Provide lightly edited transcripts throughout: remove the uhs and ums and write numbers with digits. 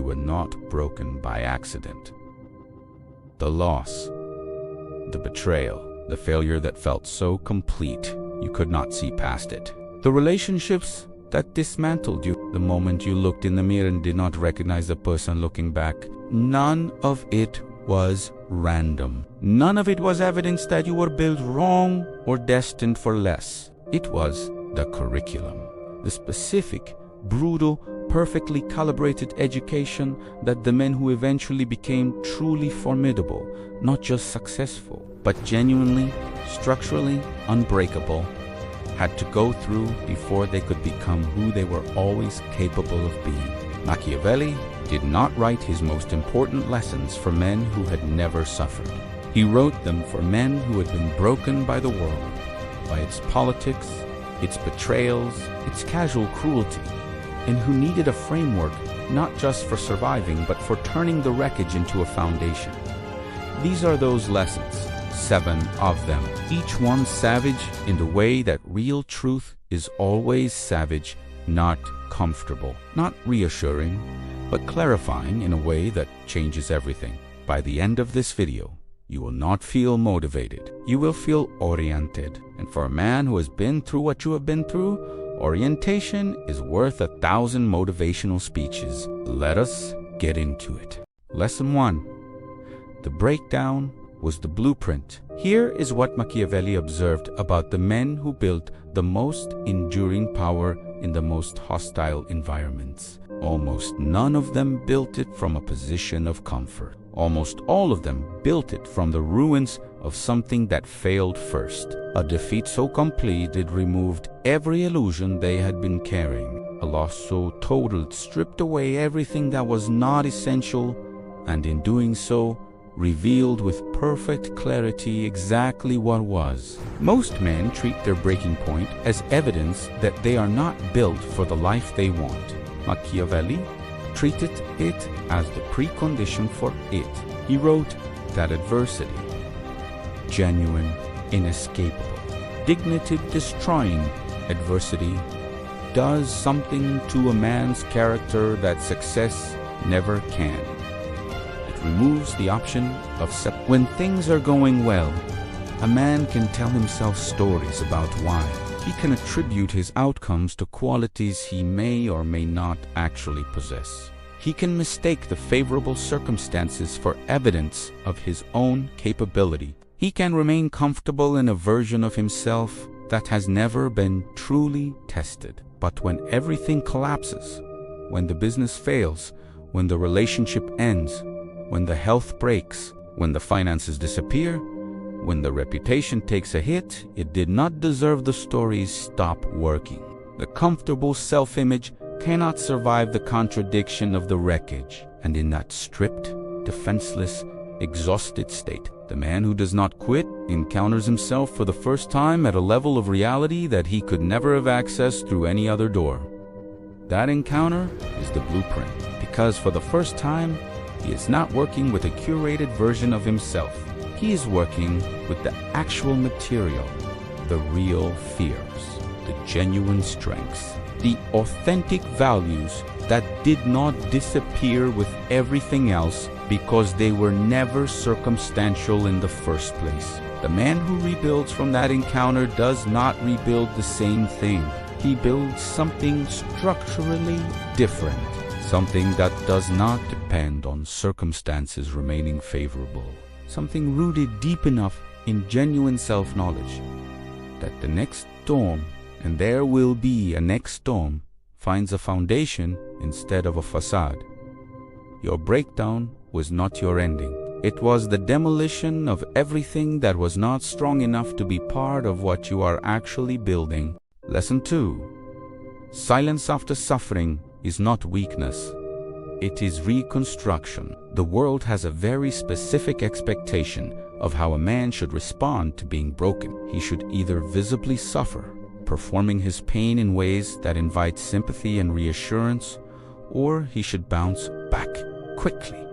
you were not broken by accident. The loss, the betrayal, the failure that felt so complete you could not see past it. The relationships that dismantled you the moment you looked in the mirror and did not recognize the person looking back. None of it was random. None of it was evidence that you were built wrong or destined for less. It was the curriculum, the specific, brutal, perfectly calibrated education that the men who eventually became truly formidable, not just successful, but genuinely, structurally unbreakable, had to go through before they could become who they were always capable of being. Machiavelli did not write his most important lessons for men who had never suffered. He wrote them for men who had been broken by the world, by its politics, its betrayals, its casual cruelty, and who needed a framework not just for surviving, but for turning the wreckage into a foundation. These are those lessons, 7 of them, each one savage in the way that real truth is always savage, not comfortable, not reassuring, but clarifying in a way that changes everything. By the end of this video, you will not feel motivated. You will feel oriented. And for a man who has been through what you have been through, orientation is worth 1,000 motivational speeches. Let us get into it. Lesson 1. The breakdown was the blueprint. Here is what Machiavelli observed about the men who built the most enduring power in the most hostile environments. Almost none of them built it from a position of comfort. Almost all of them built it from the ruins of something that failed first. A defeat so complete it removed every illusion they had been carrying. A loss so total it stripped away everything that was not essential, and in doing so, revealed with perfect clarity exactly what was. Most men treat their breaking point as evidence that they are not built for the life they want. Machiavelli treated it as the precondition for it. He wrote that adversity, genuine, inescapable, dignity-destroying adversity, does something to a man's character that success never can. It removes the option of when things are going well, a man can tell himself stories about why. He can attribute his outcomes to qualities he may or may not actually possess. He can mistake the favorable circumstances for evidence of his own capability. He can remain comfortable in a version of himself that has never been truly tested. But when everything collapses, when the business fails, when the relationship ends, when the health breaks, when the finances disappear, when the reputation takes a hit, it did not deserve the stories stop working. The comfortable self-image cannot survive the contradiction of the wreckage. And in that stripped, defenseless, exhausted state, the man who does not quit encounters himself for the first time at a level of reality that he could never have accessed through any other door. That encounter is the blueprint, because for the first time, he is not working with a curated version of himself. He is working with the actual material, the real fears, the genuine strengths, the authentic values that did not disappear with everything else because they were never circumstantial in the first place. The man who rebuilds from that encounter does not rebuild the same thing. He builds something structurally different, something that does not depend on circumstances remaining favorable. Something rooted deep enough in genuine self-knowledge that the next storm, and there will be a next storm, finds a foundation instead of a facade. Your breakdown was not your ending. It was the demolition of everything that was not strong enough to be part of what you are actually building. Lesson 2. Silence after suffering is not weakness. It is reconstruction. The world has a very specific expectation of how a man should respond to being broken. He should either visibly suffer, performing his pain in ways that invite sympathy and reassurance, or he should bounce back quickly,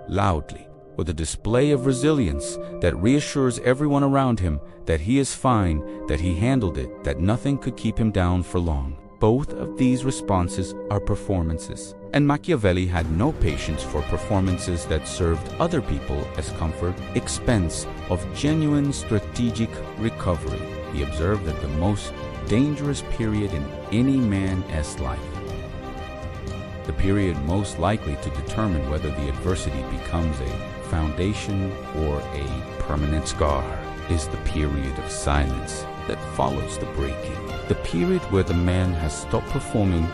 loudly, with a display of resilience that reassures everyone around him that he is fine, that he handled it, that nothing could keep him down for long. Both of these responses are performances, and Machiavelli had no patience for performances that served other people as comfort, expense of genuine strategic recovery. He observed that the most dangerous period in any man's life, the period most likely to determine whether the adversity becomes a foundation or a permanent scar, is the period of silence that follows the breaking. The period where the man has stopped performing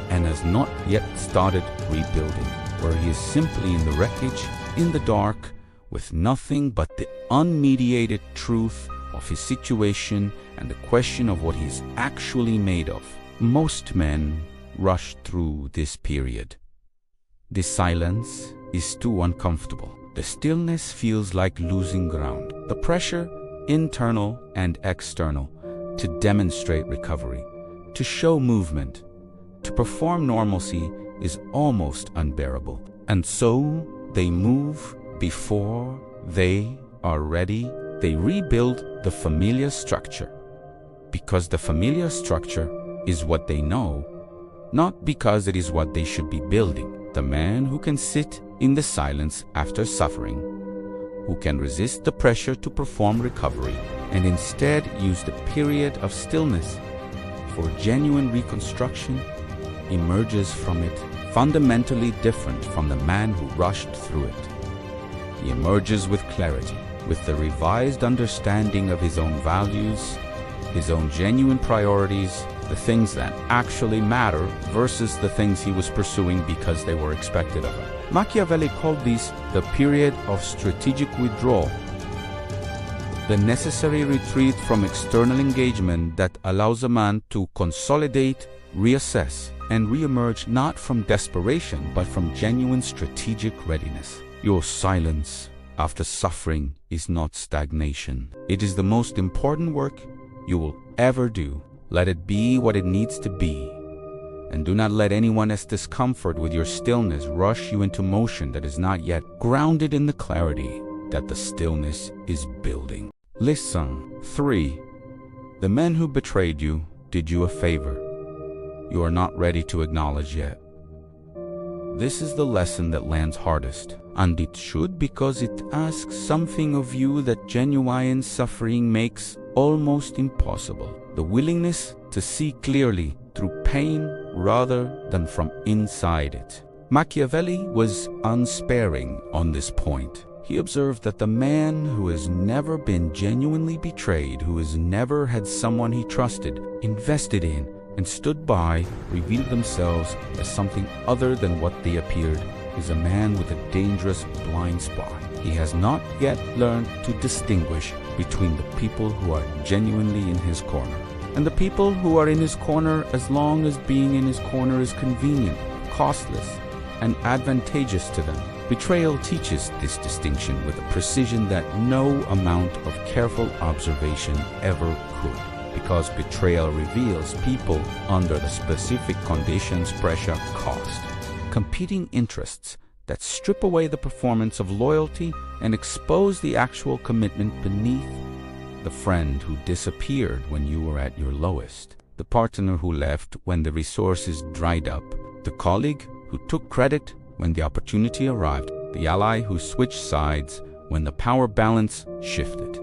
and has not yet started rebuilding, where he is simply in the wreckage, in the dark, with nothing but the unmediated truth of his situation and the question of what he is actually made of. Most men rush through this period. The silence is too uncomfortable. The stillness feels like losing ground. The pressure, internal and external, to demonstrate recovery, to show movement, to perform normalcy is almost unbearable. And so they move before they are ready. They rebuild the familiar structure, because the familiar structure is what they know, not because it is what they should be building. The man who can sit in the silence after suffering, who can resist the pressure to perform recovery and instead use the period of stillness for genuine reconstruction, emerges from it fundamentally different from the man who rushed through it. He emerges with clarity, with the revised understanding of his own values, his own genuine priorities, the things that actually matter versus the things he was pursuing because they were expected of him. Machiavelli called these the period of strategic withdrawal, the necessary retreat from external engagement that allows a man to consolidate, reassess, and reemerge not from desperation but from genuine strategic readiness. Your silence after suffering is not stagnation. It is the most important work you will ever do. Let it be what it needs to be. And do not let anyone's discomfort with your stillness rush you into motion that is not yet grounded in the clarity that the stillness is building. Lesson 3. The men who betrayed you did you a favor. You are not ready to acknowledge yet. This is the lesson that lands hardest, and it should, because it asks something of you that genuine suffering makes almost impossible. The willingness to see clearly through pain rather than from inside it. Machiavelli was unsparing on this point. He observed that the man who has never been genuinely betrayed, who has never had someone he trusted, invested in, and stood by, revealed themselves as something other than what they appeared, is a man with a dangerous blind spot. He has not yet learned to distinguish between the people who are genuinely in his corner and the people who are in his corner as long as being in his corner is convenient, costless, and advantageous to them. Betrayal teaches this distinction with a precision that no amount of careful observation ever could, because betrayal reveals people under the specific conditions, pressure, cost, competing interests that strip away the performance of loyalty and expose the actual commitment beneath. The friend who disappeared when you were at your lowest, the partner who left when the resources dried up, the colleague who took credit when the opportunity arrived, the ally who switched sides when the power balance shifted.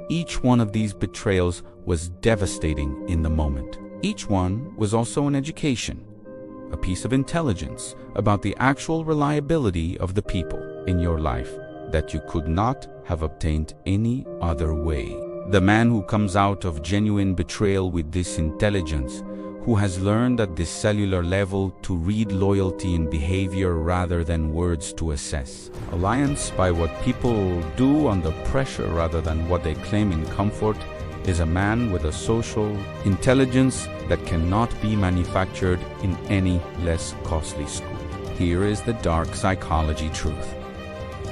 Each one of these betrayals was devastating in the moment. Each one was also an education, a piece of intelligence about the actual reliability of the people in your life that you could not have obtained any other way. The man who comes out of genuine betrayal with this intelligence, who has learned at this cellular level to read loyalty in behavior rather than words to assess, alliance by what people do under pressure rather than what they claim in comfort, is a man with a social intelligence that cannot be manufactured in any less costly school. Here is the dark psychology truth.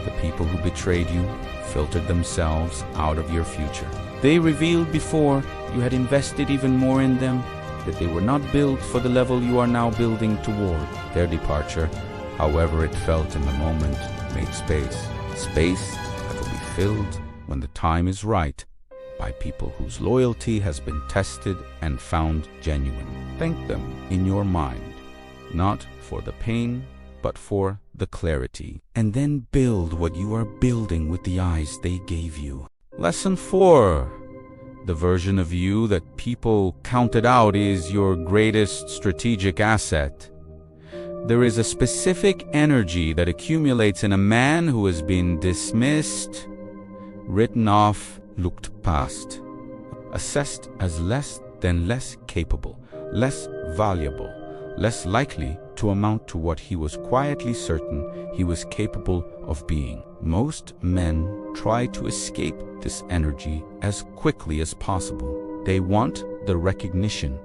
The people who betrayed you filtered themselves out of your future. They revealed before you had invested even more in them that they were not built for the level you are now building toward. Their departure, however it felt in the moment, made space. Space that will be filled when the time is right by people whose loyalty has been tested and found genuine. Thank them in your mind, not for the pain, but for the clarity. And then build what you are building with the eyes they gave you. Lesson 4. The version of you that people counted out is your greatest strategic asset. There is a specific energy that accumulates in a man who has been dismissed, written off, looked past, assessed as less than less capable, less valuable, less likely to amount to what he was quietly certain he was capable of being. Most men try to escape this energy as quickly as possible. They want the recognition.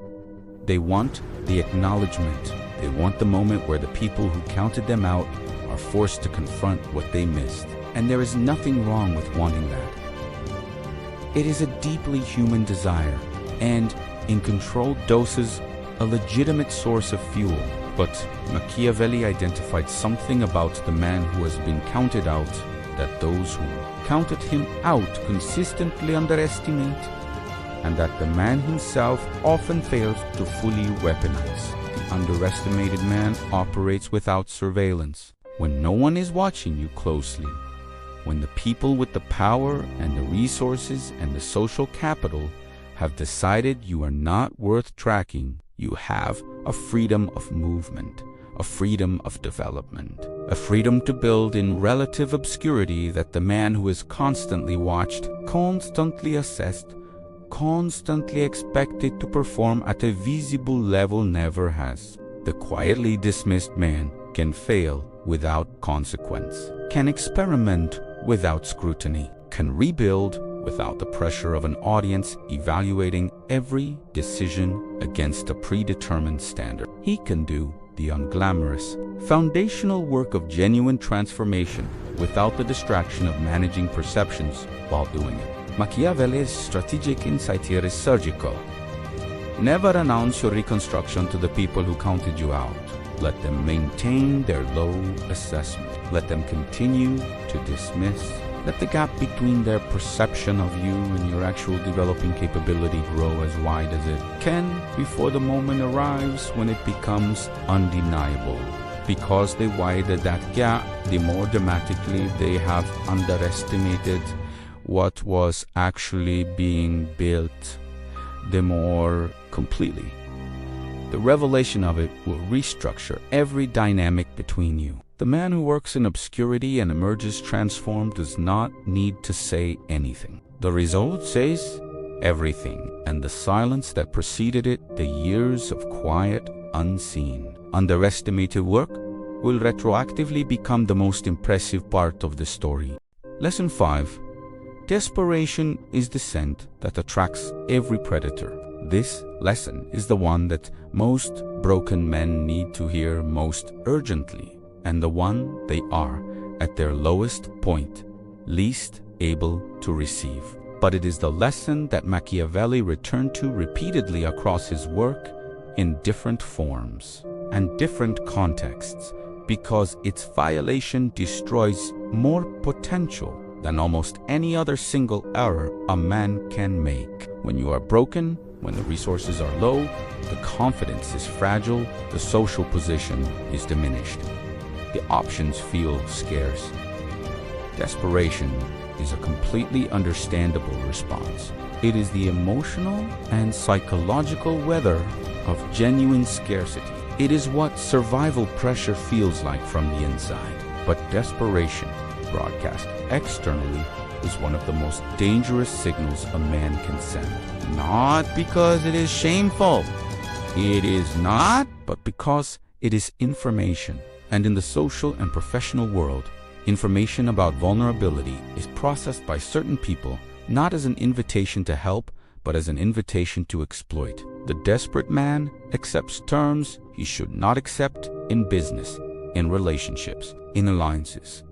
They want the acknowledgement. They want the moment where the people who counted them out are forced to confront what they missed. And there is nothing wrong with wanting that. It is a deeply human desire, and in controlled doses, a legitimate source of fuel. But Machiavelli identified something about the man who has been counted out that those who counted him out consistently underestimate, and that the man himself often fails to fully weaponize. The underestimated man operates without surveillance. When no one is watching you closely, when the people with the power and the resources and the social capital have decided you are not worth tracking, you have a freedom of movement, a freedom of development, a freedom to build in relative obscurity that the man who is constantly watched, constantly assessed, constantly expected to perform at a visible level never has. The quietly dismissed man can fail without consequence, can experiment without scrutiny, can rebuild without the pressure of an audience evaluating every decision against a predetermined standard. He can do the unglamorous, foundational work of genuine transformation without the distraction of managing perceptions while doing it. Machiavelli's strategic insight here is surgical. Never announce your reconstruction to the people who counted you out. Let them maintain their low assessment. Let them continue to dismiss. Let the gap between their perception of you and your actual developing capability grow as wide as it can before the moment arrives when it becomes undeniable. Because the wider that gap, the more dramatically they have underestimated what was actually being built, the more completely the revelation of it will restructure every dynamic between you. The man who works in obscurity and emerges transformed does not need to say anything. The result says everything, and the silence that preceded it, the years of quiet, unseen, underestimated work, will retroactively become the most impressive part of the story. Lesson 5. Desperation is the scent that attracts every predator. This lesson is the one that most broken men need to hear most urgently, and the one they are, at their lowest point, least able to receive. But it is the lesson that Machiavelli returned to repeatedly across his work in different forms and different contexts, because its violation destroys more potential than almost any other single error a man can make. When you are broken, when the resources are low, the confidence is fragile, the social position is diminished. The options feel scarce. Desperation is a completely understandable response. It is the emotional and psychological weather of genuine scarcity. It is what survival pressure feels like from the inside. But desperation, broadcast externally, is one of the most dangerous signals a man can send. Not because it is shameful. It is not, but because it is information. And in the social and professional world, information about vulnerability is processed by certain people not as an invitation to help, but as an invitation to exploit. The desperate man accepts terms he should not accept in business, in relationships, in alliances,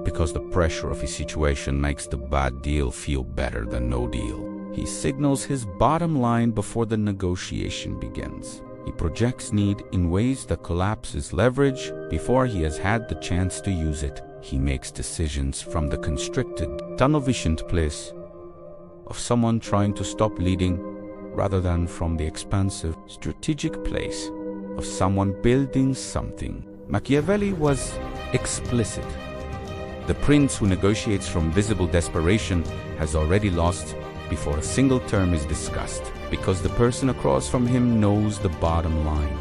because the pressure of his situation makes the bad deal feel better than no deal. He signals his bottom line before the negotiation begins. He projects need in ways that collapse his leverage before he has had the chance to use it. He makes decisions from the constricted, tunnel-visioned place of someone trying to stop leading rather than from the expansive, strategic place of someone building something. Machiavelli was explicit. The prince who negotiates from visible desperation has already lost before a single term is discussed, because the person across from him knows the bottom line,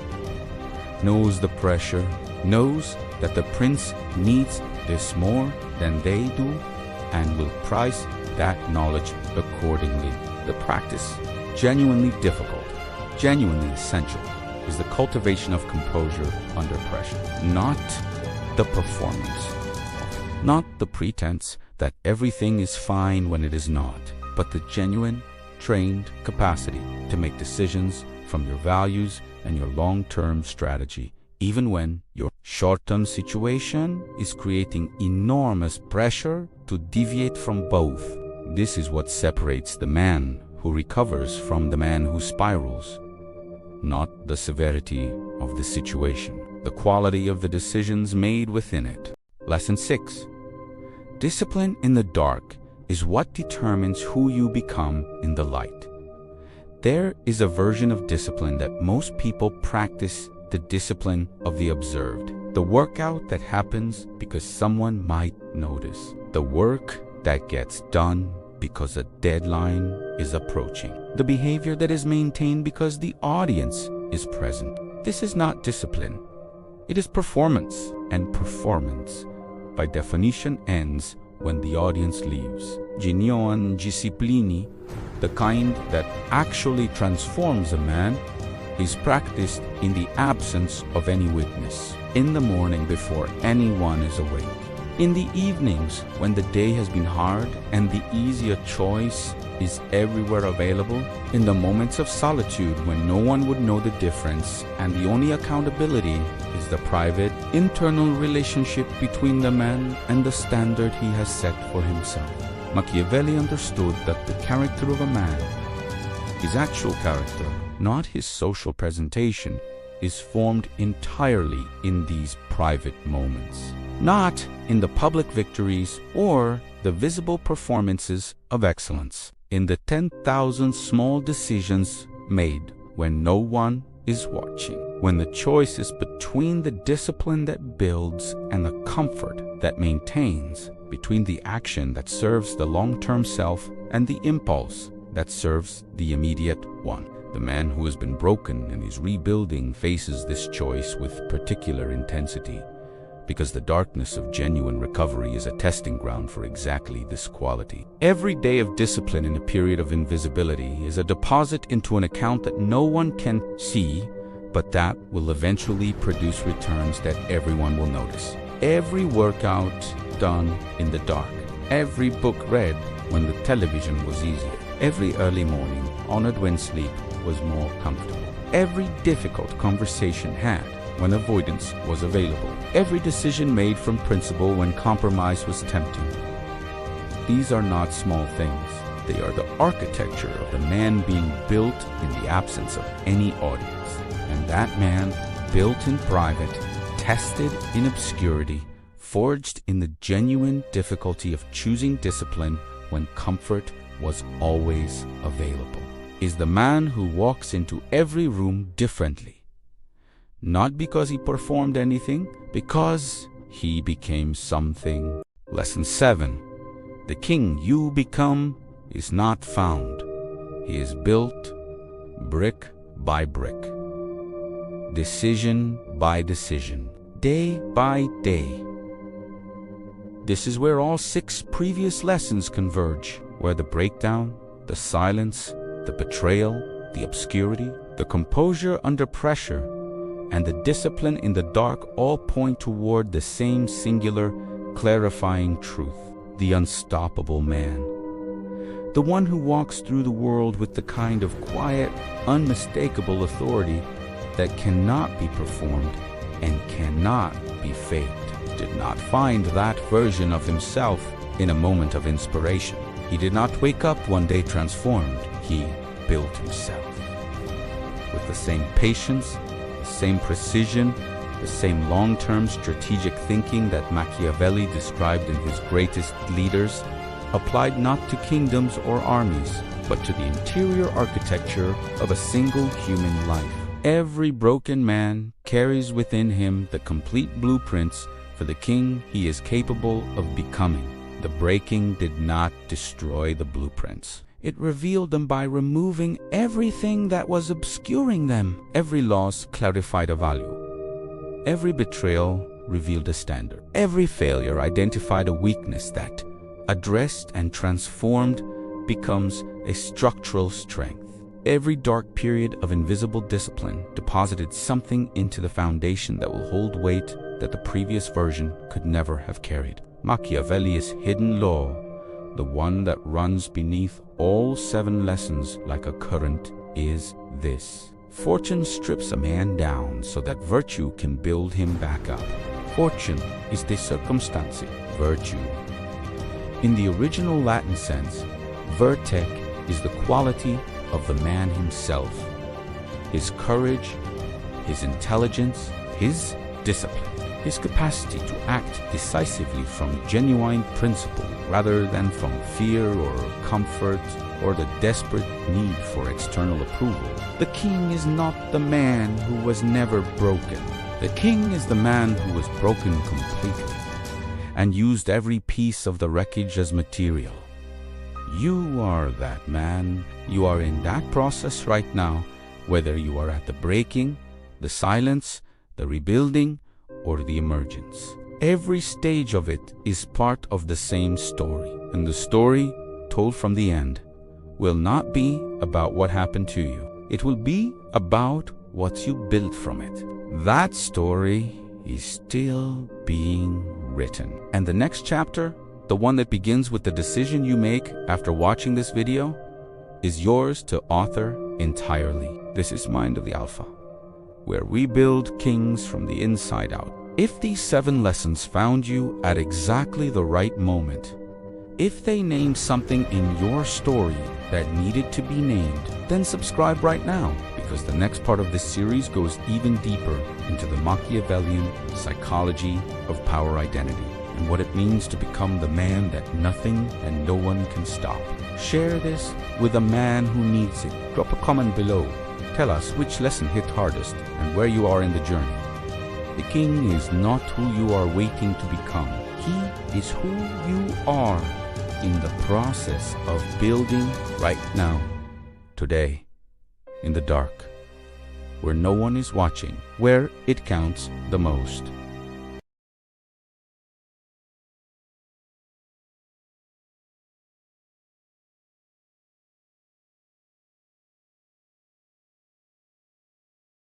knows the pressure, knows that the prince needs this more than they do, and will price that knowledge accordingly. The practice, genuinely difficult, genuinely essential, is the cultivation of composure under pressure, not the performance, not the pretense that everything is fine when it is not, but the genuine, trained capacity to make decisions from your values and your long-term strategy, even when your short-term situation is creating enormous pressure to deviate from both. This is what separates the man who recovers from the man who spirals. Not the severity of the situation, the quality of the decisions made within it. Lesson 6. Discipline in the dark is what determines who you become in the light. There is a version of discipline that most people practice, the discipline of the observed. The workout that happens because someone might notice. The work that gets done because a deadline is approaching. The behavior that is maintained because the audience is present. This is not discipline. It is performance, and performance, by definition, ends when the audience leaves. Genuine disciplini, the kind that actually transforms a man, is practiced in the absence of any witness, in the morning before anyone is awake, in the evenings when the day has been hard and the easier choice is everywhere available, in the moments of solitude when no one would know the difference and the only accountability is the private, internal relationship between the man and the standard he has set for himself. Machiavelli understood that the character of a man, his actual character, not his social presentation, is formed entirely in these private moments, not in the public victories or the visible performances of excellence, in the 10,000 small decisions made when no one is watching, when the choice is between the discipline that builds and the comfort that maintains, between the action that serves the long-term self and the impulse that serves the immediate one. The man who has been broken and is rebuilding faces this choice with particular intensity, because the darkness of genuine recovery is a testing ground for exactly this quality. Every day of discipline in a period of invisibility is a deposit into an account that no one can see, but that will eventually produce returns that everyone will notice. Every workout done in the dark, every book read when the television was easier, every early morning honored when sleep was more comfortable, every difficult conversation had when avoidance was available, every decision made from principle when compromise was tempting. These are not small things. They are the architecture of the man being built in the absence of any audience. And that man, built in private, tested in obscurity, forged in the genuine difficulty of choosing discipline when comfort was always available, is the man who walks into every room differently. Not because he performed anything, because he became something. Lesson 7. The king you become is not found. He is built brick by brick, decision by decision, day by day. This is where all 6 previous lessons converge, where the breakdown, the silence, the betrayal, the obscurity, the composure under pressure, and the discipline in the dark all point toward the same singular, clarifying truth: the unstoppable man. The one who walks through the world with the kind of quiet, unmistakable authority that cannot be performed and cannot be faked, did not find that version of himself in a moment of inspiration. He did not wake up one day transformed. He built himself with the same patience, the same precision, the same long-term strategic thinking that Machiavelli described in his greatest leaders, applied not to kingdoms or armies, but to the interior architecture of a single human life. Every broken man carries within him the complete blueprints for the king he is capable of becoming. The breaking did not destroy the blueprints. It revealed them by removing everything that was obscuring them. Every loss clarified a value. Every betrayal revealed a standard. Every failure identified a weakness that, addressed and transformed, becomes a structural strength. Every dark period of invisible discipline deposited something into the foundation that will hold weight that the previous version could never have carried. Machiavelli's hidden law, the one that runs beneath all 7 lessons like a current, is this: fortune strips a man down so that virtue can build him back up. Fortune is the circumstantia, virtue. In the original Latin sense, virtec is the quality of the man himself, his courage, his intelligence, his discipline, his capacity to act decisively from genuine principle rather than from fear or comfort or the desperate need for external approval. The king is not the man who was never broken. The king is the man who was broken completely and used every piece of the wreckage as material. You are that man. You are in that process right now, whether you are at the breaking, the silence, the rebuilding, or the emergence. Every stage of it is part of the same story, and the story, told from the end, will not be about what happened to you. It will be about what you built from it. That story is still being written. And the next chapter, the one that begins with the decision you make after watching this video, is yours to author entirely. This is Mind of the Alpha, where we build kings from the inside out. If these 7 lessons found you at exactly the right moment, if they named something in your story that needed to be named, then subscribe right now, because the next part of this series goes even deeper into the Machiavellian psychology of power identity and what it means to become the man that nothing and no one can stop. Share this with a man who needs it. Drop a comment below. Tell us which lesson hit hardest and where you are in the journey. The king is not who you are waiting to become. He is who you are in the process of building right now, today, in the dark, where no one is watching, where it counts the most.